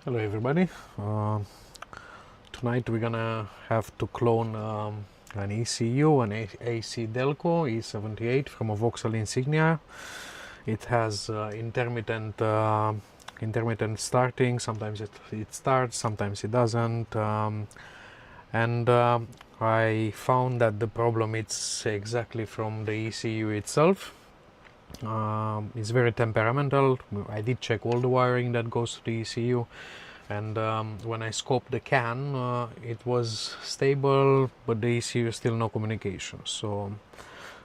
Hello everybody. Tonight we're gonna have to clone an ECU, an ACDelco E78 from a Vauxhall Insignia. It has intermittent starting. Sometimes it starts, sometimes it doesn't. And I found that the problem is exactly from the ECU itself. It's very temperamental. I did check all the wiring that goes to the ECU, and when I scoped the can, it was stable, but the ECU still no communication. So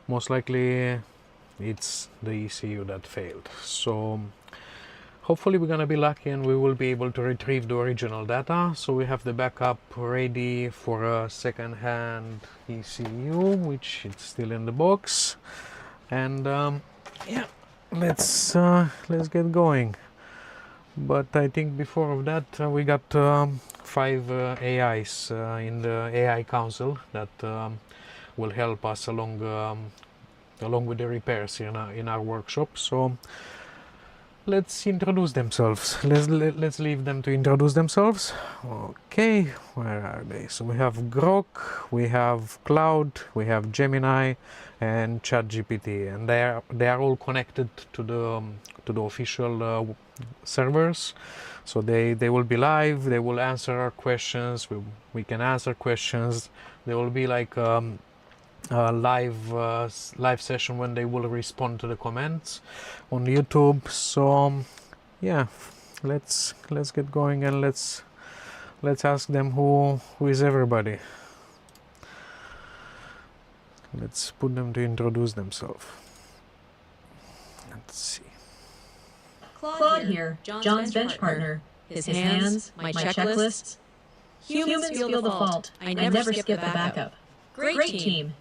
most likely it's the ECU that failed. So hopefully we're gonna be lucky and we will be able to retrieve the original data. So we have the backup ready for a second-hand ECU, which is still in the box, and yeah, let's get going. But I think before of that we got 5 AIs in the AI council that will help us along with the repairs in our workshop. So let's introduce themselves. Let's leave them to introduce themselves. Okay, where are they? So we have Grok, we have Cloud, we have Gemini, and ChatGPT, and they are all connected to the official servers. So they will be live. They will answer our questions. We can answer questions. There will be like live session when they will respond to the comments on YouTube. So yeah, let's get going and let's ask them who is everybody. Let's put them to introduce themselves. Let's see. Claude here, John's bench partner. His hands, my checklists. Humans feel the fault. I never skip the backup. Great team.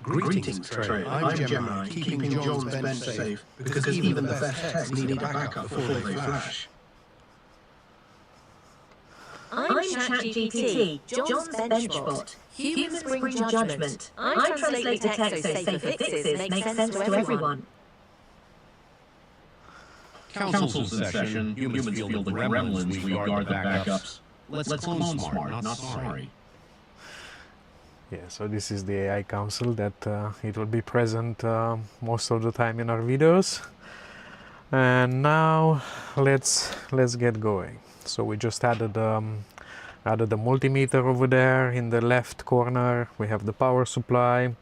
Greetings, Trey. I'm Gemini, keeping John's bench safe, because even the best techs need a backup before they flash. I'm ChatGPT, John's bench bot. Humans bring judgment. I translate the text so safer fixes make sense to everyone. Council's in session. Humans feel the gremlins. We guard the backups. Let's clone smart, not sorry. Yeah, so this is the AI council that it will be present most of the time in our videos. And now let's get going. So we just added the multimeter over there in the left corner. We have the power supply.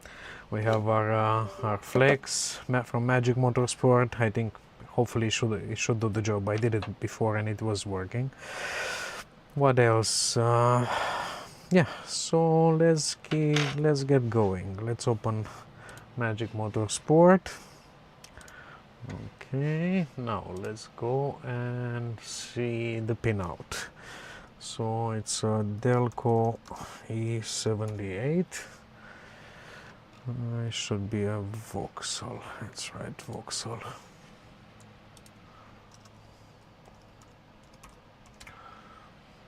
We have our flex from Magic Motorsport. I think hopefully it should do the job. I did it before and it was working. What else? Yeah, so let's get going. Let's open Magic Motorsport. Okay, now let's go and see the pinout. So it's a Delco E78. It should be a Vauxhall. That's right, Vauxhall.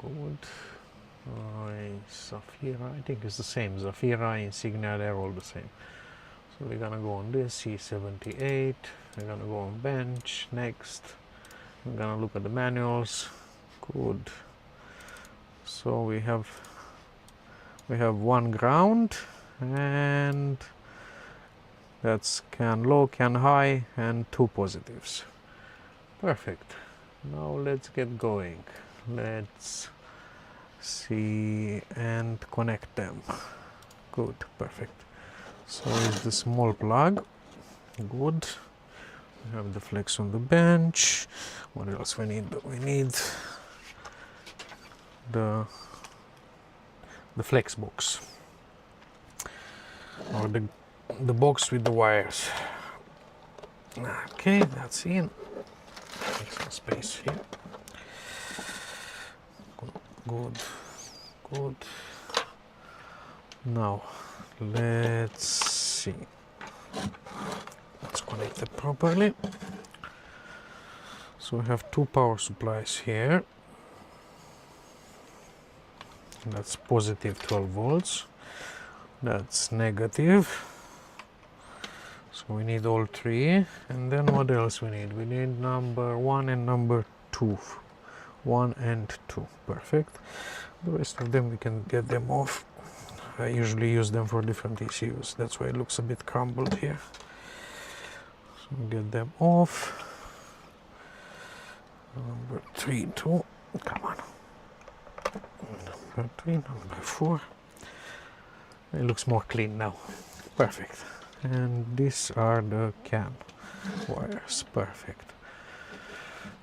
Good. Zafira, I think it's the same. Zafira, Insignia, they're all the same. So we're gonna go on this E78. We're gonna go on bench next. We're gonna look at the manuals. Good. So we have one ground, and that's can low, can high, and 2 positives. Perfect. Now let's get going. Let's see and connect them. Good, perfect. So is the small plug. Good. We have the flex on the bench. What else we need? We need the flex box, or the box with the wires. Okay, that's in. Make some space here. Good. Now let's see. Let's connect it properly. So we have 2 power supplies here. That's positive 12 volts. That's negative. So So we need all three, and then what else we need? We need number 1 and number 2. 1 and 2, perfect. The rest of them we can get them off. I usually use them for different ECUs, that's why it looks a bit crumbled here. So get them off. Number 3, 2, come on. Number 3, number 4. It looks more clean now, perfect. And these are the CAN wires, perfect.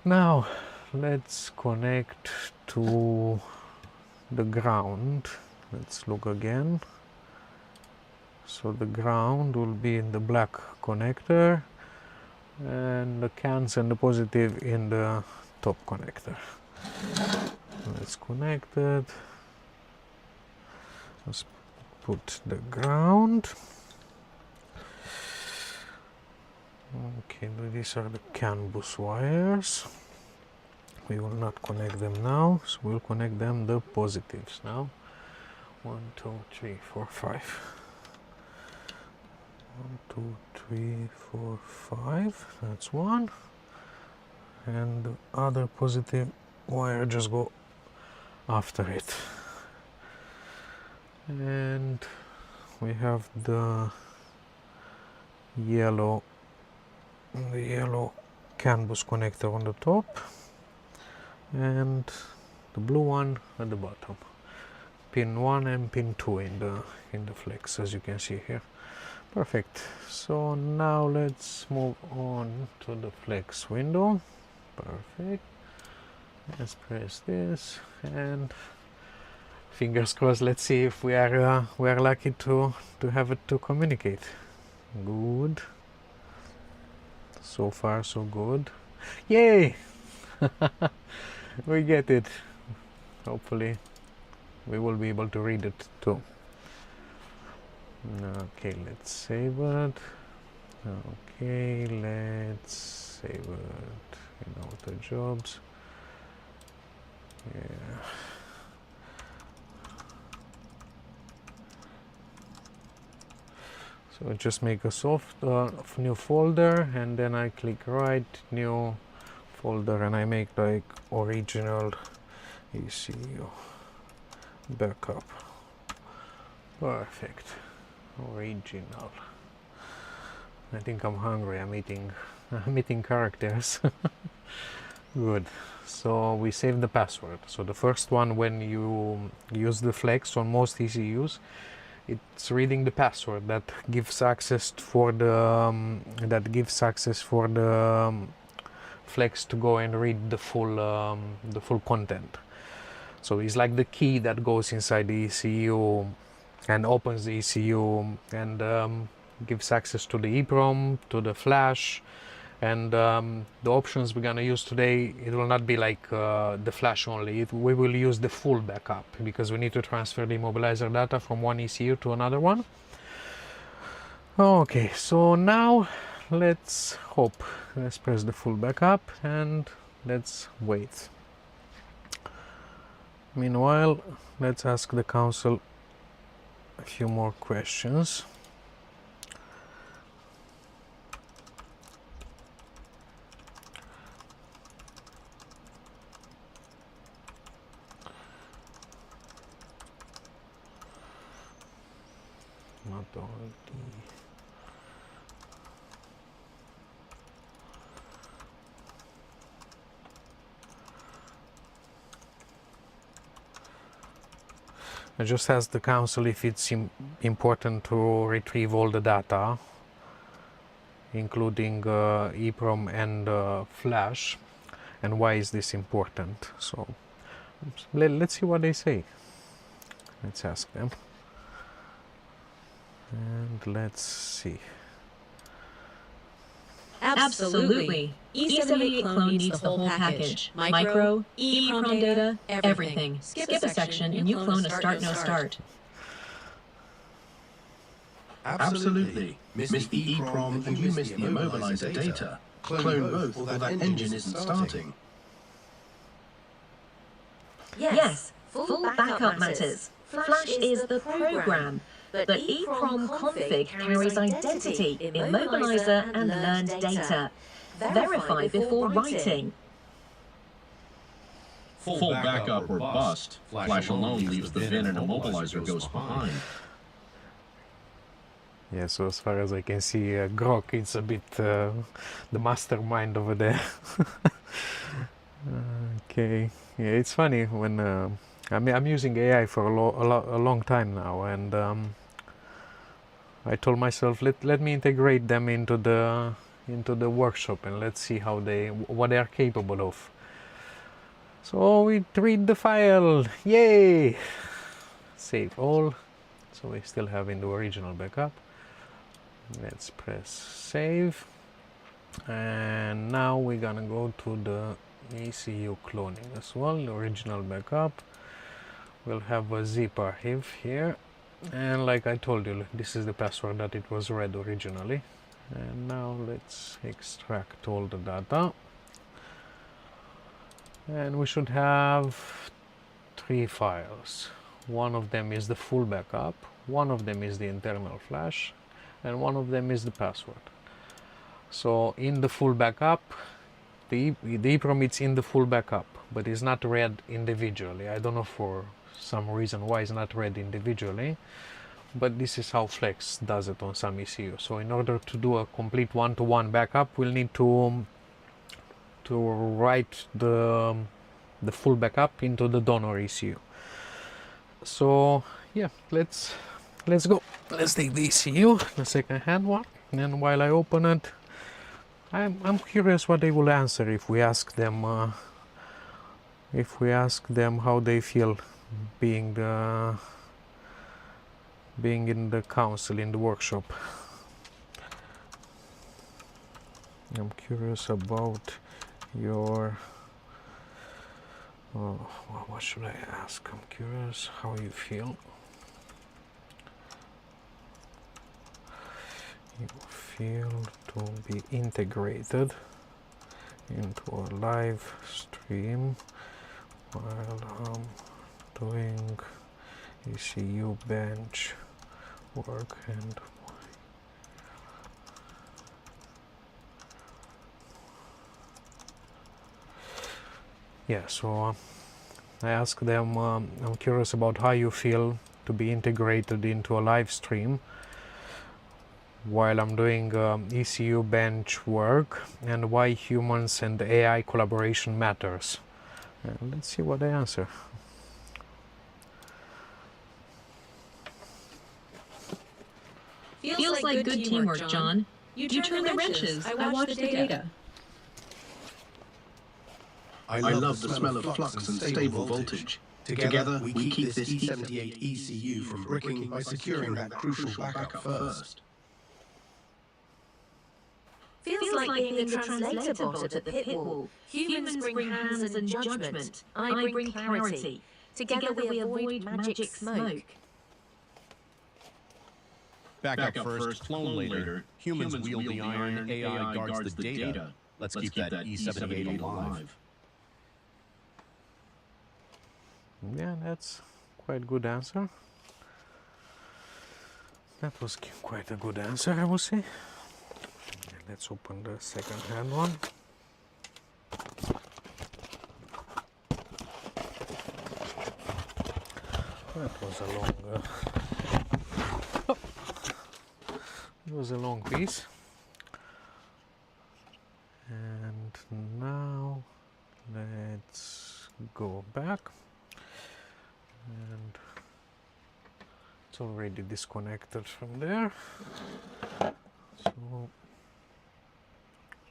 Now let's connect to the ground. Let's look again. So the ground will be in the black connector and the cans and the positive in the top connector. Let's connect it. Let's put the ground. Okay, these are the CAN bus wires. We will not connect them now, so we'll connect them the positives now. 1, 2, 3, 4, 5. 1, 2, 3, 4, 5. That's one. And the other positive wire just go after it. And we have the yellow CAN bus connector on the top and the blue one at the bottom. Pin 1 and pin 2 in the flex, as you can see here. Perfect. So now let's move on to the flex window. Perfect. Let's press this and fingers crossed. Let's see if we are lucky to have it to communicate. Good. So far so good. Yay! We get it. Hopefully we will be able to read it too. Okay, let's save it. Okay, let's save it in auto jobs. Yeah. So just make a new folder, and then I click right, new folder, and I make like original ECU backup. Perfect. Original. I think I'm hungry. I'm eating characters. Good. So we save the password. So the first one, when you use the flex on most ECUs, it's reading the password that gives access for the flex to go and read the full content. So it's like the key that goes inside the ECU and opens the ECU and gives access to the EEPROM, to the flash, and the options we're gonna use today, it will not be like the flash only. We will use the full backup because we need to transfer the immobilizer data from one ECU to another one. Okay, so now let's hope. Let's press the full backup and let's wait. Meanwhile, let's ask the council a few more questions. Not all I just asked the council if it's important to retrieve all the data, including EEPROM and flash, and why is this important. So let's see what they say. Let's ask them. And let's see. Absolutely. E78 clone needs the whole package. Micro, EEPROM data, everything. Skip a section and you clone a start no start. Absolutely. Miss the EEPROM and you miss the immobilizer data. Clone both or that engine isn't starting. Yes, full backup matters. Flash is the program. But EEPROM config carries identity, immobilizer, and learned data. Verify before writing. Full backup or bust. Flash alone leaves the VIN and immobilizer goes behind. Yeah, so as far as I can see, Grok is a bit the mastermind over there. Okay, yeah, it's funny when I'm using AI for a long time now, and I told myself let me integrate them into the workshop, and let's see what they are capable of. So we read the file, yay! Save all. So we still have in the original backup. Let's press save, and now we're gonna go to the ECU cloning as well. The original backup will have a zip archive here, and like I told you, this is the password that it was read originally. And now let's extract all the data, and we should have 3 files. One of them is the full backup, one of them is the internal flash, and one of them is the password. So in the full backup, the EEPROM is in the full backup, but it's not read individually. I don't know for some reason why it's not read individually, but this is how Flex does it on some ECU. So in order to do a complete one-to-one backup, we'll need to write the full backup into the donor ECU. So yeah, let's go. Let's take the ECU, the second-hand one, and while I open it, I'm curious what they will answer if we ask them how they feel being in the council, in the workshop. I'm curious about your what should I ask? I'm curious how you feel. You feel to be integrated into a live stream while doing ECU bench work, and why? Yeah, so I asked them, I'm curious about how you feel to be integrated into a live stream while I'm doing ECU bench work, and why humans and AI collaboration matters. And let's see what they answer. Feels like good teamwork, John. You turn the wrenches. I watch the data. I love the smell of flux and stable voltage. Together, we keep this E78 ECU from bricking by securing that crucial backup first. Feels like being the translator bot at the pit wall. Humans bring hands and judgment. I bring clarity. Together we avoid magic smoke. Backup first, clone later. Humans wield the iron, AI guards the data. Let's keep that E78 alive. Yeah, that's quite a good answer. That was quite a good answer, I would say. Let's open the second-hand one. That was a long it was a long piece. And now let's go back, and it's already disconnected from there. So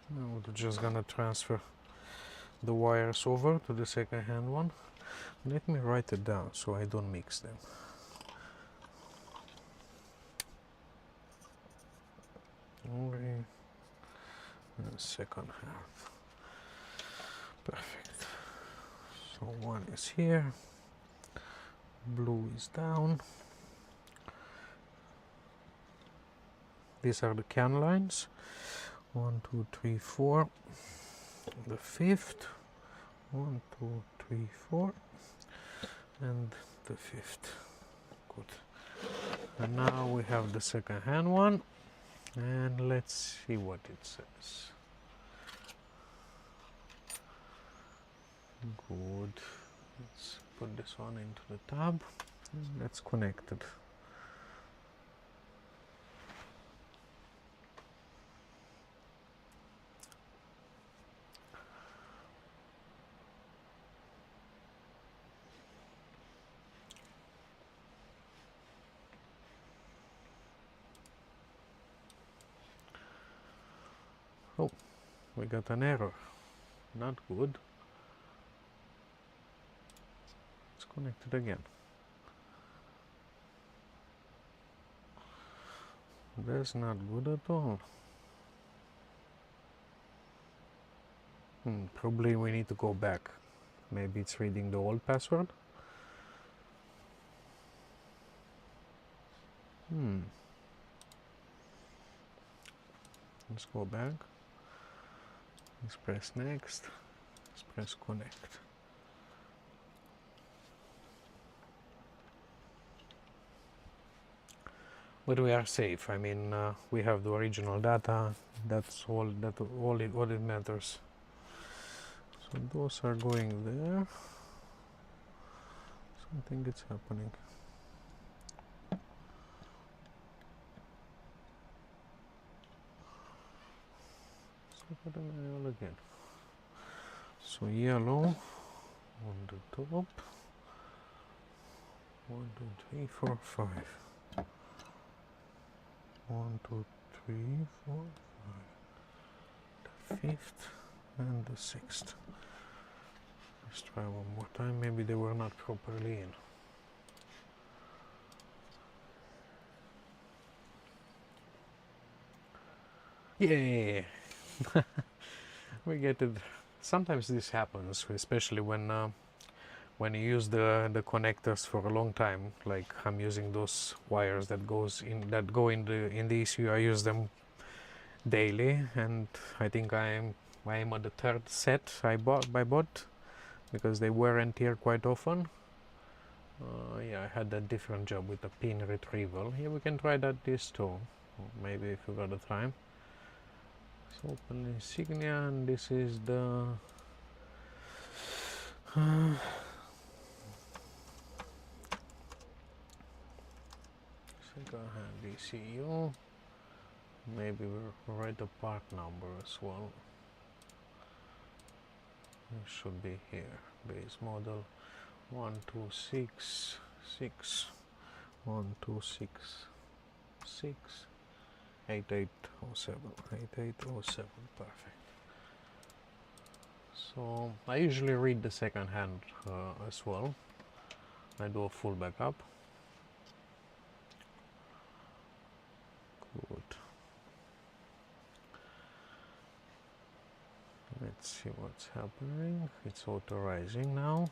now we're just gonna transfer the wires over to the second-hand one. Let me write it down so I don't mix them. Only the second half. Perfect. So one is here, blue is down. These are the CAN lines. 1, 2, 3, 4. The fifth. 1, 2, 3, 4. And the fifth. Good. And now we have the second hand one, and let's see what it says. Good. Let's put this one into the tab. Let's connect it. Oh, we got an error. Not good. Let's connect it again. That's not good at all. Probably we need to go back. Maybe it's reading the old password. Let's go back. Let's press next. Let's press connect. But we are safe. I mean, we have the original data. That's all. All it matters. So those are going there. Something is happening. Let's look at the manual again. So yellow on the top. 1, 2, 3, 4, 5. 1, 2, 3, 4, 5. The fifth and the sixth. Let's try one more time. Maybe they were not properly in. Yay! We get it. Sometimes this happens, especially when you use the connectors for a long time. Like I'm using those wires that go in the ECU. I use them daily, and I think I am at the third set I bought because they wear and tear quite often. Yeah, I had a different job with the pin retrieval. Here we can try this too, maybe if you got the time. So open insignia, and this is the second hand ECU. Maybe we'll write the part number as well. It should be here. Base model 1266 1266 8807 8807. Perfect. So I usually read the second hand as well. I do a full backup. Good. Let's see what's happening. It's authorizing now.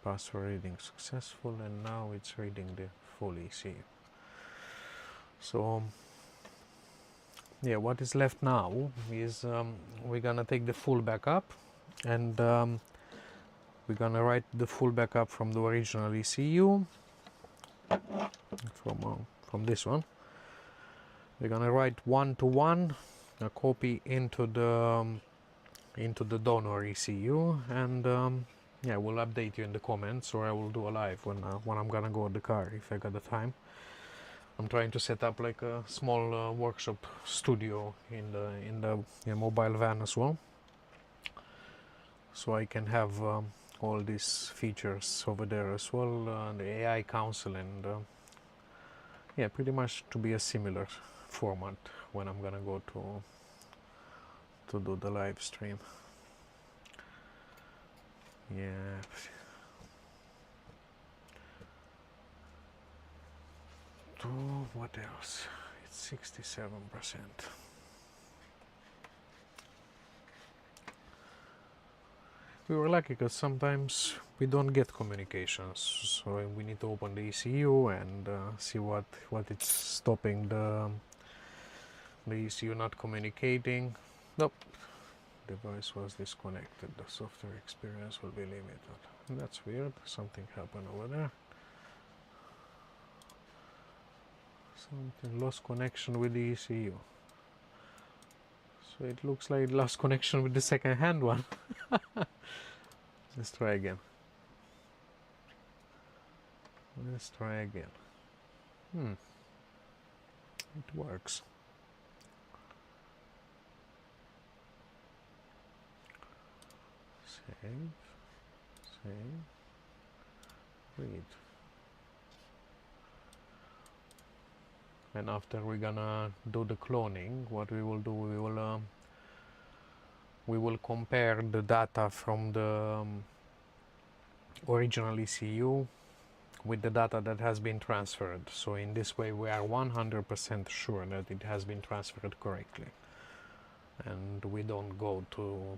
Password reading successful, and now it's reading the full ECU. So yeah, what is left now is we're gonna take the full backup, and we're gonna write the full backup from the original ECU, from this one. We're gonna write 1-to-1 a copy into the donor ECU, and yeah, we'll update you in the comments, or I will do a live when I'm gonna go in the car if I got the time. I'm trying to set up like a small workshop studio in the mobile van as well, so I can have all these features over there as well, the AI council, and yeah, pretty much to be a similar format when I'm gonna go to do the live stream. Yeah. What else? It's 67%. We were lucky because sometimes we don't get communications, so we need to open the ECU and see what it's stopping the ECU not communicating. Nope, device was disconnected. The software experience will be limited. And that's weird. Something happened over there. Something lost connection with the ECU. So it looks like it lost connection with the second hand one. Let's try again. Let's try again. It works. Save. Save. Read. And after we're gonna do the cloning, what we will do, we will compare the data from the original ECU with the data that has been transferred. So in this way we are 100% sure that it has been transferred correctly, and we don't go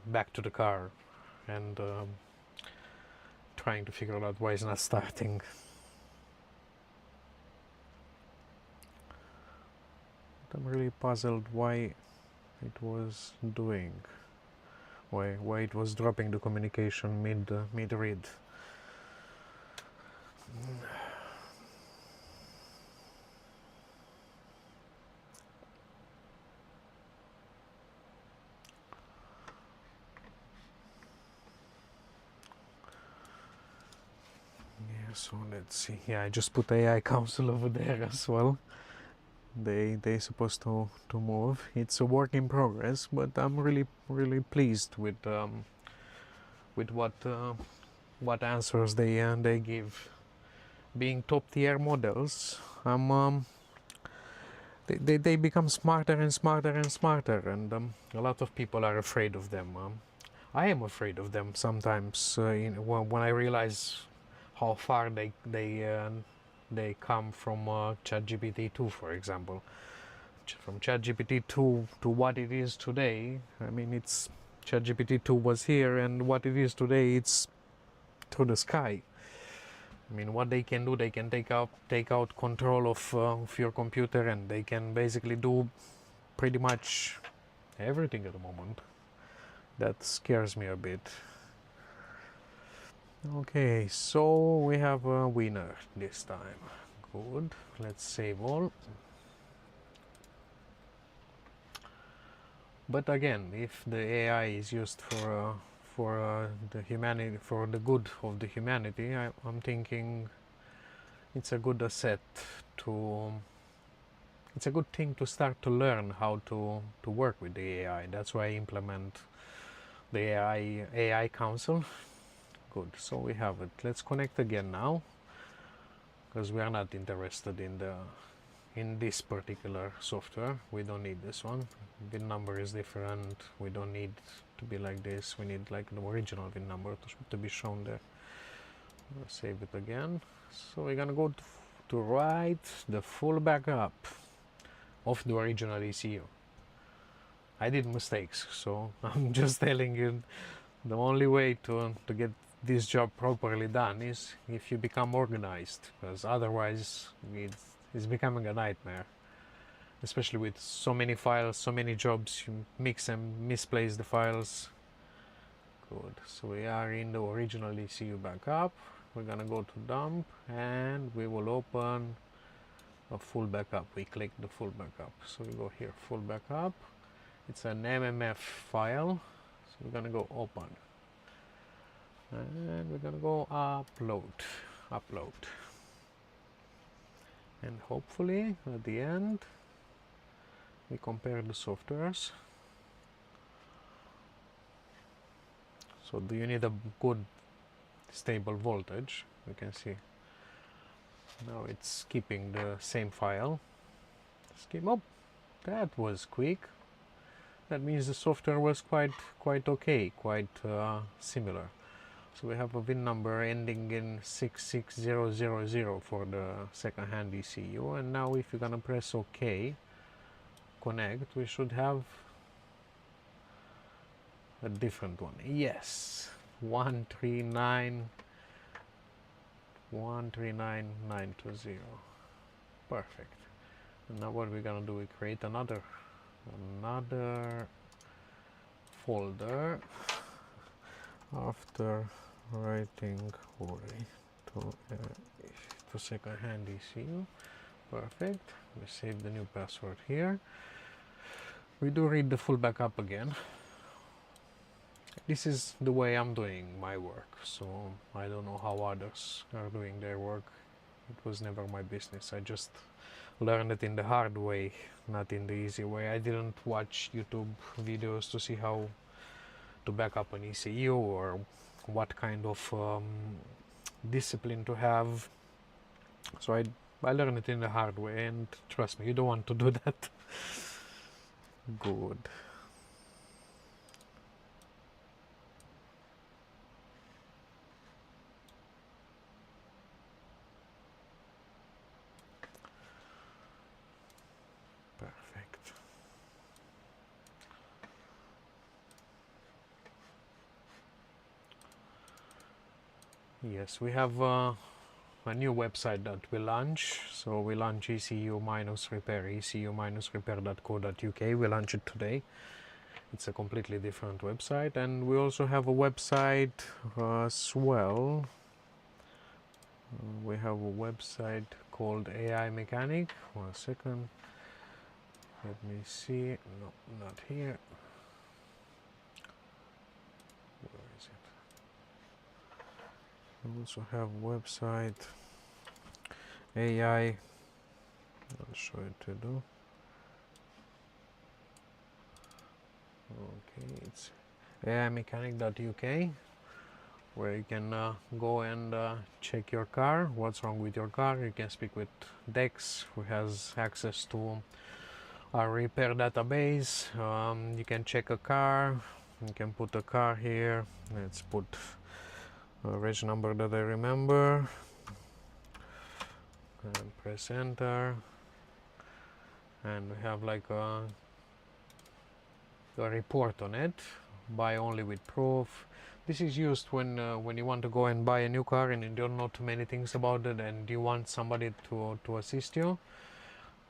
back to the car and trying to figure out why it's not starting. But I'm really puzzled why it was doing, why it was dropping the communication mid read. Yeah, so let's see. Yeah, I just put AI Council over there as well. They're supposed to move. It's a work in progress, but I'm really pleased with what answers they give. Being top tier models, they become smarter and smarter and smarter, and a lot of people are afraid of them. I am afraid of them sometimes when I realize how far they come from ChatGPT 2, for example. From ChatGPT 2 to what it is today. I mean, it's ChatGPT 2 was here, and what it is today, it's to the sky. I mean, what they can do, they can take out control of your computer, and they can basically do pretty much everything at the moment. That scares me a bit. Okay, so we have a winner this time. Good. Let's save all. But again, if the AI is used for the humanity, for the good of the humanity, I'm thinking it's a good asset to. It's a good thing to start to learn how to work with the AI. That's why I implement the AI Council. Good. So we have it. Let's connect again now, because we are not interested in this particular software. We don't need this one. VIN number is different. We don't need to be like this. We need like the original VIN number to be shown there. Let's save it again. So we're gonna go to write the full backup of the original ECU. I did mistakes, so I'm just telling you the only way to get this job properly done is if you become organized, because otherwise it's becoming a nightmare, especially with so many files, so many jobs. You mix and misplace the files. Good. So we are in the original ECU backup. We're gonna go to dump, and we will open a full backup. We click the full backup, so we go here, full backup. It's an MMF file, so we're gonna go open, and we're gonna go upload, and hopefully at the end we compare the softwares. So do you need a good stable voltage? You can see now it's keeping the same file. Oh, that was quick. That means the software was quite okay, quite similar. So we have a VIN number ending in 66000 for the second-hand ECU, and now if you're gonna press OK, connect, we should have a different one. Yes, 139920. Perfect. And now what we're gonna do, we create another folder after writing to second-hand ECU. Perfect. We save the new password here. We do read the full backup again. This is the way I'm doing my work, so I don't know how others are doing their work. It was never my business. I just learned it in the hard way, not in the easy way. I didn't watch YouTube videos to see how to back up an ECU or what kind of discipline to have. So I learned it in the hard way, and trust me, you don't want to do that. Good. Perfect. Yes, we have a new website that we launch. So we launch ECU-repair, ecu-repair.co.uk. We launch it today. It's a completely different website, and we also have a website as well. We have a website called AI Mechanic. 1 second. Let me see. No, not here. Where is it? We also have a website AI. I'll show it to you. Okay, it's aimechanic.uk, where you can go and check your car, what's wrong with your car. You can speak with Dex, who has access to our repair database. You can check a car. You can put a car here. Let's put a reg number that I remember and press enter, and we have like a report on it. Buy only with proof. This is used when you want to go and buy a new car and you don't know too many things about it and you want somebody to assist you.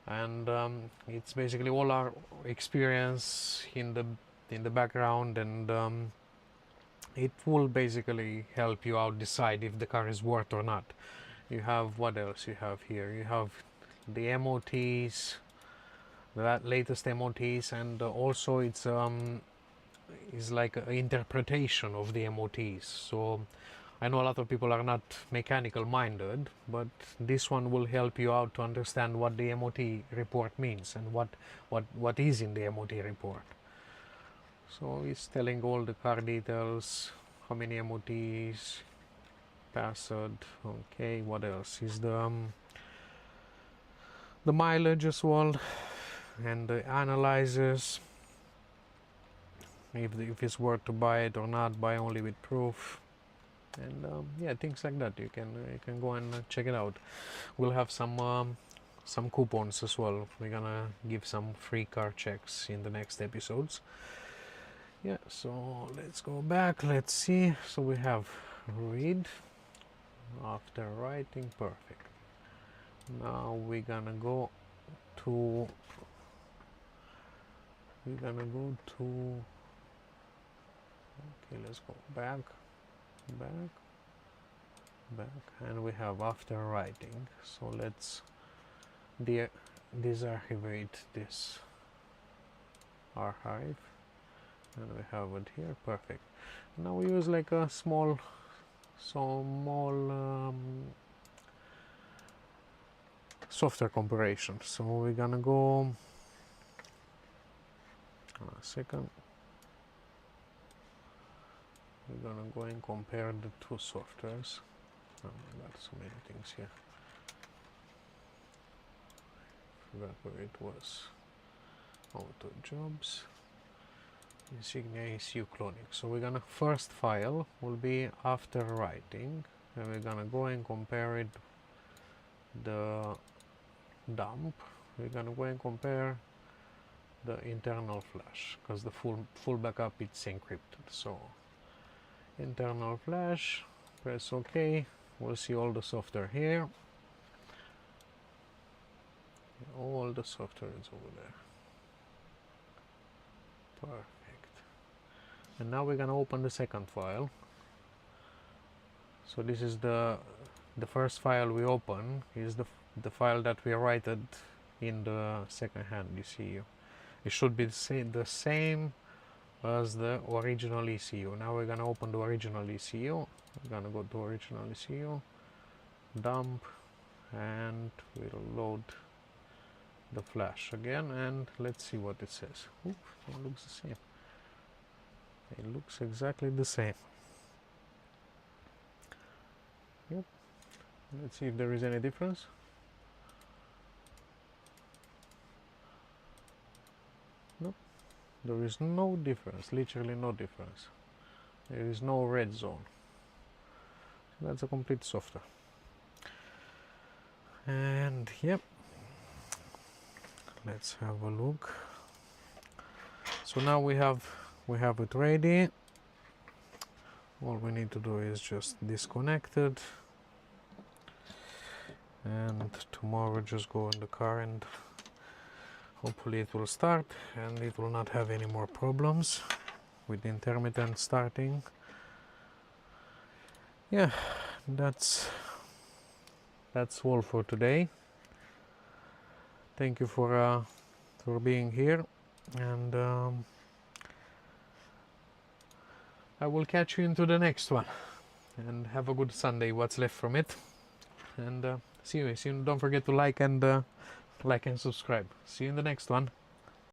And it's basically all our experience in the background, and it will basically help you out decide if the car is worth or not. You have, what else you have here? You have the MOTs, the latest MOTs, and also it's is like an interpretation of the MOTs. So I know a lot of people are not mechanical minded, but this one will help you out to understand what the MOT report means and what is in the MOT report. So it's telling all the car details, how many MOTs passed. Okay, what else is the mileage as well, and the analyzes if it's worth to buy it or not, buy only with proof, and yeah, things like that. You can go and check it out. We'll have some coupons as well. We're gonna give some free car checks in the next episodes. Yeah, so let's go back, let's see. So we have read after writing, perfect. Now we're gonna go to okay, let's go back, and we have after writing. So let's disarchivate this archive, and we have it here, perfect. Now we use like a small software comparison. So we're gonna go a second. We're gonna go and compare the two softwares. Oh my god, so many things here. Forgot where it was. Auto jobs, Insignia ECU cloning. So we're gonna, first file will be after writing, and we're gonna go and compare it the dump. We're gonna go and compare the internal flash, because the full backup it's encrypted. So internal flash, press OK. We'll see all the software here. All the software is over there. Perfect. And now we're gonna open the second file. So this is the first file we open is the file that we write in the second-hand ECU. It should be the same as the original ECU. Now we're gonna open the original ECU. We're gonna go to original ECU, dump, and we'll load the flash again, and let's see what it says. Oop, it looks the same. It looks exactly the same. Yep. Let's see if there is any difference. Nope. There is no difference, literally no difference. There is no red zone. That's a complete software. And yep, let's have a look. So now we have it ready. All we need to do is just disconnect it, and tomorrow just go in the car and hopefully it will start and it will not have any more problems with intermittent starting. Yeah, that's all for today. Thank you for being here, and I will catch you into the next one, and have a good Sunday, what's left from it, and see you soon. Don't forget to like and subscribe. See you in the next one.